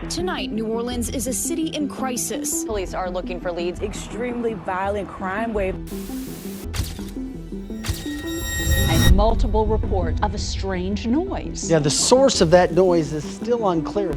Tonight, New Orleans is a city in crisis. Police are looking for leads. Extremely violent crime wave. And multiple reports of a strange noise. Yeah, the source of that noise is still unclear.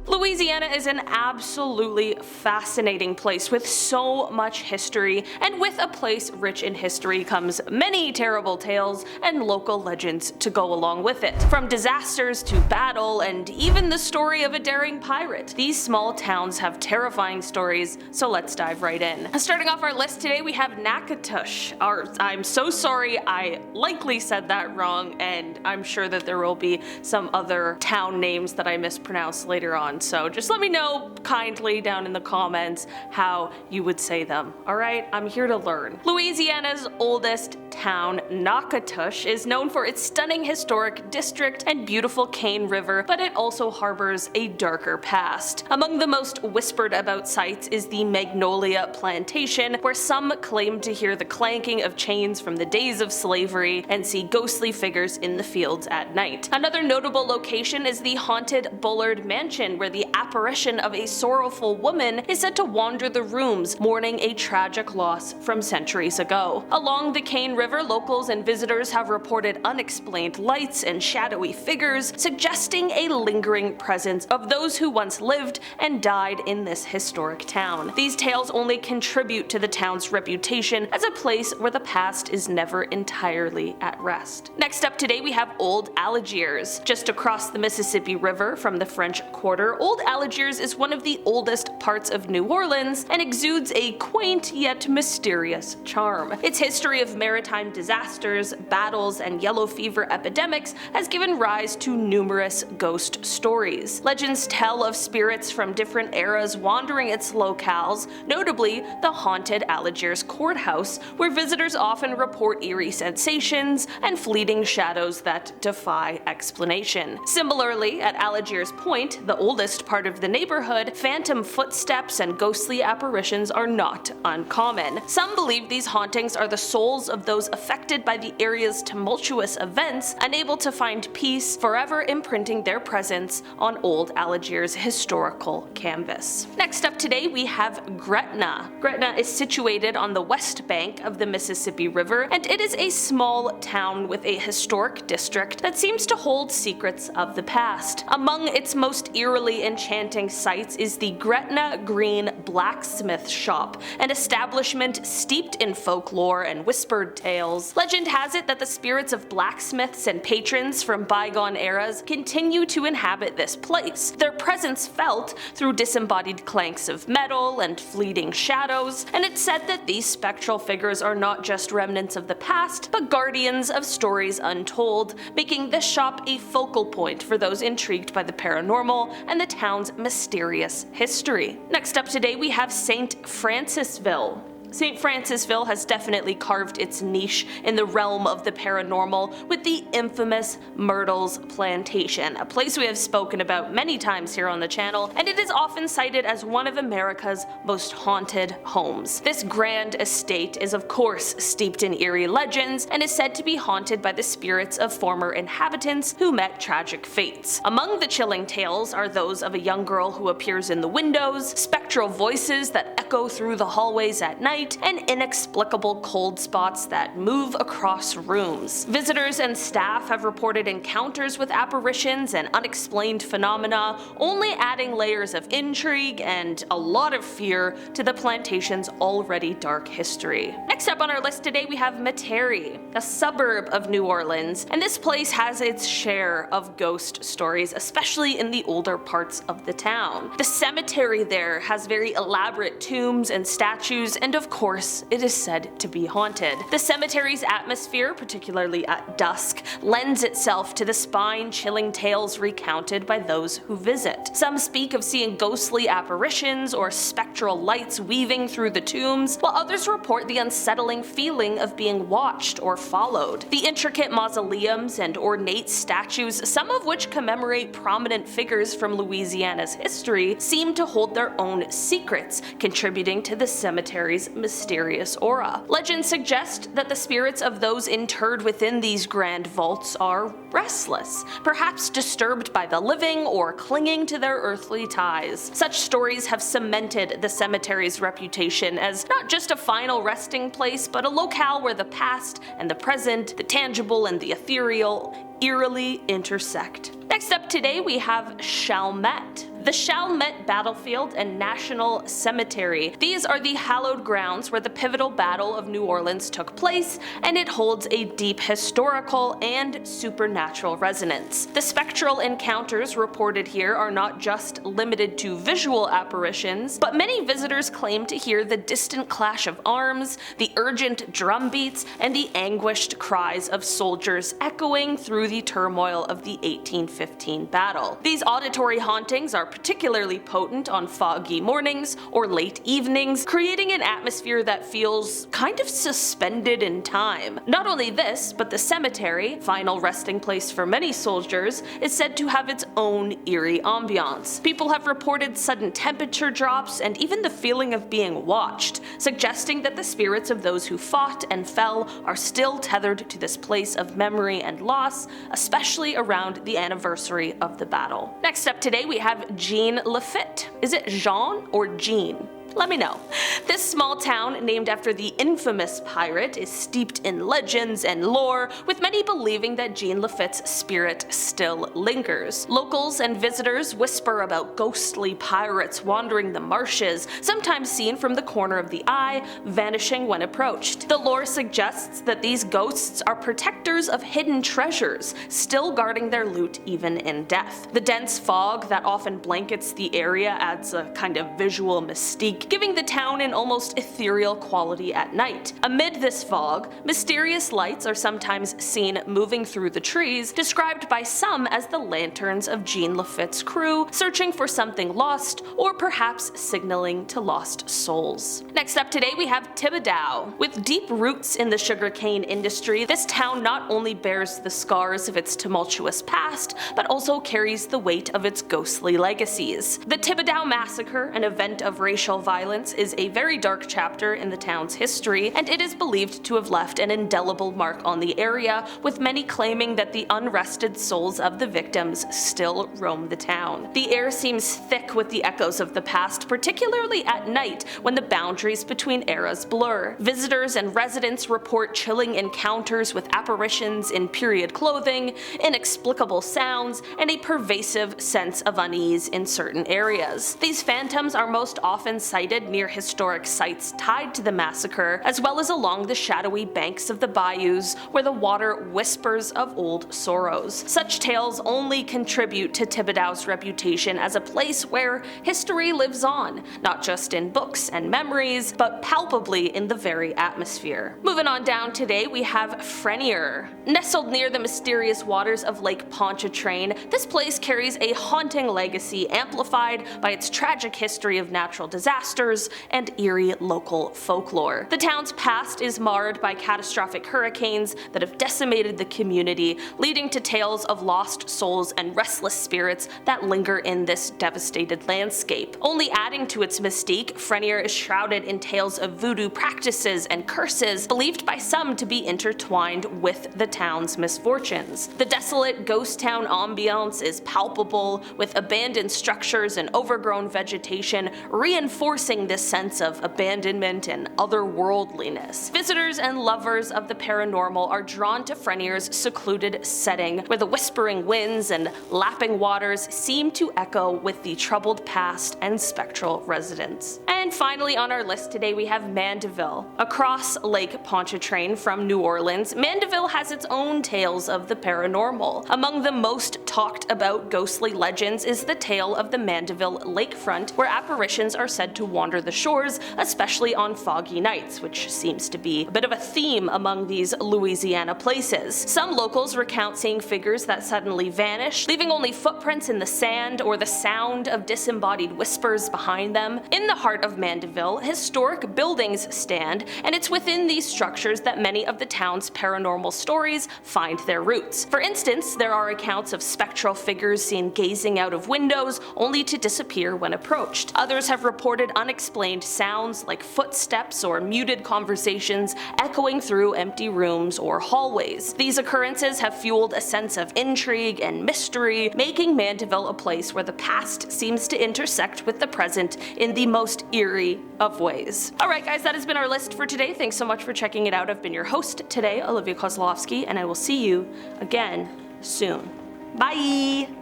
Louisiana is an absolutely fascinating place with so much history, and with a place rich in history comes many terrible tales and local legends to go along with it. From disasters to battle and even the story of a daring pirate, these small towns have terrifying stories, so let's dive right in. Starting off our list today, we have Natchitoches. I'm so sorry, I likely said that wrong, and I'm sure that there will be some other town names that I mispronounced later on. So just let me know kindly down in the comments how you would say them. Alright, I'm here to learn. Louisiana's oldest town, Natchitoches, is known for its stunning historic district and beautiful Cane River, but it also harbors a darker past. Among the most whispered about sites is the Magnolia Plantation, where some claim to hear the clanking of chains from the days of slavery and see ghostly figures in the fields at night. Another notable location is the haunted Bullard Mansion, where the apparition of a sorrowful woman is said to wander the rooms, mourning a tragic loss from centuries ago. Along the Cane River, locals and visitors have reported unexplained lights and shadowy figures, suggesting a lingering presence of those who once lived and died in this historic town. These tales only contribute to the town's reputation as a place where the past is never entirely at rest. Next up today, we have Old Algiers. Just across the Mississippi River from the French Quarter, Old Algiers is one of the oldest parts of New Orleans and exudes a quaint yet mysterious charm. Its history of maritime disasters, battles, and yellow fever epidemics has given rise to numerous ghost stories. Legends tell of spirits from different eras wandering its locales, notably the haunted Algiers courthouse, where visitors often report eerie sensations and fleeting shadows that defy explanation. Similarly, at Algiers Point, the oldest part of the neighborhood, phantom footsteps and ghostly apparitions are not uncommon. Some believe these hauntings are the souls of those affected by the area's tumultuous events, unable to find peace, forever imprinting their presence on Old Algiers' historical canvas. Next up today, we have Gretna. Gretna is situated on the west bank of the Mississippi River, and it is a small town with a historic district that seems to hold secrets of the past. Among its most eerily enchanting sights is the Gretna Green Blacksmith Shop, an establishment steeped in folklore and whispered tales. Legend has it that the spirits of blacksmiths and patrons from bygone eras continue to inhabit this place, their presence felt through disembodied clanks of metal and fleeting shadows, and it's said that these spectral figures are not just remnants of the past, but guardians of stories untold, making this shop a focal point for those intrigued by the paranormal and the town's mysterious history. Next up today, we have St. Francisville. St. Francisville has definitely carved its niche in the realm of the paranormal with the infamous Myrtles Plantation, a place we have spoken about many times here on the channel, and it is often cited as one of America's most haunted homes. This grand estate is of course steeped in eerie legends and is said to be haunted by the spirits of former inhabitants who met tragic fates. Among the chilling tales are those of a young girl who appears in the windows, spectral voices that echo through the hallways at night, and inexplicable cold spots that move across rooms. Visitors and staff have reported encounters with apparitions and unexplained phenomena, only adding layers of intrigue and a lot of fear to the plantation's already dark history. Next up on our list today, we have Metairie, a suburb of New Orleans, and this place has its share of ghost stories, especially in the older parts of the town. The cemetery there has very elaborate tombs and statues, and of course, it is said to be haunted. The cemetery's atmosphere, particularly at dusk, lends itself to the spine-chilling tales recounted by those who visit. Some speak of seeing ghostly apparitions or spectral lights weaving through the tombs, while others report the unsettling feeling of being watched or followed. The intricate mausoleums and ornate statues, some of which commemorate prominent figures from Louisiana's history, seem to hold their own secrets, contributing to the cemetery's mysterious aura. Legends suggest that the spirits of those interred within these grand vaults are restless, perhaps disturbed by the living or clinging to their earthly ties. Such stories have cemented the cemetery's reputation as not just a final resting place, but a locale where the past and the present, the tangible and the ethereal, eerily intersect. Next up today we have Chalmette. The Chalmette Battlefield and National Cemetery. These are the hallowed grounds where the pivotal Battle of New Orleans took place, and it holds a deep historical and supernatural resonance. The spectral encounters reported here are not just limited to visual apparitions, but many visitors claim to hear the distant clash of arms, the urgent drum beats, and the anguished cries of soldiers echoing through the turmoil of the 1815 battle. These auditory hauntings are particularly potent on foggy mornings or late evenings, creating an atmosphere that feels kind of suspended in time. Not only this, but the cemetery, final resting place for many soldiers, is said to have its own eerie ambiance. People have reported sudden temperature drops and even the feeling of being watched, suggesting that the spirits of those who fought and fell are still tethered to this place of memory and loss, especially around the anniversary of the battle. Next up today we have Jean Lafitte. Is it Jean or Jean? Let me know. This small town, named after the infamous pirate, is steeped in legends and lore, with many believing that Jean Lafitte's spirit still lingers. Locals and visitors whisper about ghostly pirates wandering the marshes, sometimes seen from the corner of the eye, vanishing when approached. The lore suggests that these ghosts are protectors of hidden treasures, still guarding their loot even in death. The dense fog that often blankets the area adds a kind of visual mystique, giving the town an almost ethereal quality at night. Amid this fog, mysterious lights are sometimes seen moving through the trees, described by some as the lanterns of Jean Lafitte's crew, searching for something lost, or perhaps signaling to lost souls. Next up today we have Thibodaux. With deep roots in the sugarcane industry, this town not only bears the scars of its tumultuous past, but also carries the weight of its ghostly legacies. The Thibodaux massacre, an event of racial violence, is a very dark chapter in the town's history, and it is believed to have left an indelible mark on the area, with many claiming that the unrested souls of the victims still roam the town. The air seems thick with the echoes of the past, particularly at night when the boundaries between eras blur. Visitors and residents report chilling encounters with apparitions in period clothing, inexplicable sounds, and a pervasive sense of unease in certain areas. These phantoms are most often sighted near historic sites tied to the massacre, as well as along the shadowy banks of the bayous where the water whispers of old sorrows. Such tales only contribute to Thibodaux's reputation as a place where history lives on, not just in books and memories, but palpably in the very atmosphere. Moving on down today we have Frenier. Nestled near the mysterious waters of Lake Pontchartrain, this place carries a haunting legacy amplified by its tragic history of natural disasters and eerie local folklore. The town's past is marred by catastrophic hurricanes that have decimated the community, leading to tales of lost souls and restless spirits that linger in this devastated landscape. Only adding to its mystique, Frenier is shrouded in tales of voodoo practices and curses, believed by some to be intertwined with the town's misfortunes. The desolate ghost town ambiance is palpable, with abandoned structures and overgrown vegetation reinforcing this sense of abandonment and otherworldliness. Visitors and lovers of the paranormal are drawn to Frenier's secluded setting, where the whispering winds and lapping waters seem to echo with the troubled past and spectral residents. And finally on our list today we have Mandeville. Across Lake Pontchartrain from New Orleans, Mandeville has its own tales of the paranormal. Among the most talked about ghostly legends is the tale of the Mandeville lakefront, where apparitions are said to wander the shores, especially on foggy nights, which seems to be a bit of a theme among these Louisiana places. Some locals recount seeing figures that suddenly vanish, leaving only footprints in the sand or the sound of disembodied whispers behind them. In the heart of Mandeville, historic buildings stand, and it's within these structures that many of the town's paranormal stories find their roots. For instance, there are accounts of spectral figures seen gazing out of windows only to disappear when approached. Others have reported unexplained sounds like footsteps or muted conversations echoing through empty rooms or hallways. These occurrences have fueled a sense of intrigue and mystery, making Mandeville a place where the past seems to intersect with the present in the most eerie of ways. Alright guys, that has been our list for today. Thanks so much for checking it out. I've been your host today, Olivia Kozlowski, and I will see you again soon. Bye!